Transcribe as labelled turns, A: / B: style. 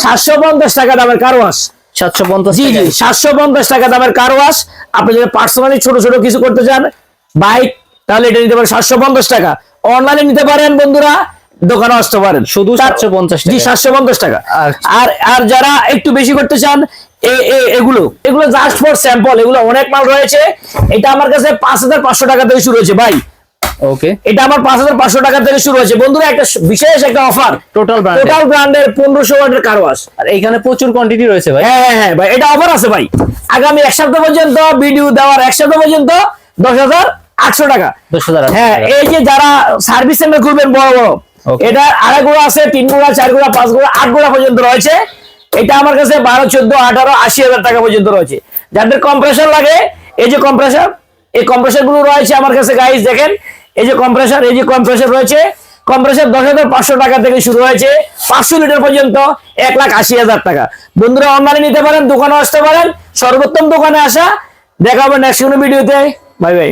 A: 750 টাকা দামের car wash.
B: 750
A: জি জি, 750 টাকা দামের কার ওয়াশ। আপনি যদি পার্সোনালি ছোট ছোট কিছু করতে চান, বাইক, তাহলে এটা নিতে পারেন 750 টাকা। অনলাইনে নিতে পারেন বন্ধুরা, দোকানে আসতে পারেন
B: শুধু 750
A: জি,
B: টাকা।
A: 750 টাকা। আর আর যারা একটু বেশি করতে চান, এগুলো জাস্ট ফর স্যাম্পল, এগুলো অনেক মাল রয়েছে। এটা আমার কাছে 5500 টাকা থেকে শুরু হয়েছে ভাই।
B: ওকে,
A: এটা আমার 5500 টাকা থেকে শুরু হয়েছে বন্ধুরা। একটা বিশেষ একটা অফার,
B: টোটাল
A: ব্র্যান্ডের 1500 ওয়াটের কার ওয়াশ।
B: আর এইখানে প্রচুর কোয়ান্টিটি রয়েছে ভাই।
A: হ্যাঁ হ্যাঁ ভাই, এটা অফার আছে ভাই। আগামী এক সপ্তাহ পর্যন্ত, ভিডিও দেওয়ার এক সপ্তাহ পর্যন্ত 10,800 টাকা।
B: 10,000।
A: হ্যাঁ, এই যে যারা সার্ভিস সেন্টার খুলবেন বড় বড়, এটা 2.5 গোড়া আছে, 3 গোড়া, 4 গোড়া, 5 গোড়া, 8 গোড়া পর্যন্ত রয়েছে। এটা আমার কাছে 12, 14, 18, 80,000 টাকা পর্যন্ত রয়েছে। যাদের কম্প্রেসার লাগে, এই যে কম্প্রেসার, এই কম্প্রেসার গুলো রয়েছে আমার কাছে গাইস। দেখেন, এই যে কম্প্রেসার, এই যে কম্প্রেসার রয়েছে। কম্প্রেসার 10,500 টাকা থেকে শুরু হয়েছে, 500 লিটার পর্যন্ত 1,80,000 টাকা। বন্ধুরা অনলাইনে নিতে পারেন, দোকানে আসতে পারেন। সর্বোত্তম দোকানে আসা। দেখা হবে নেক্সট কোনো ভিডিওতে। Bye bye.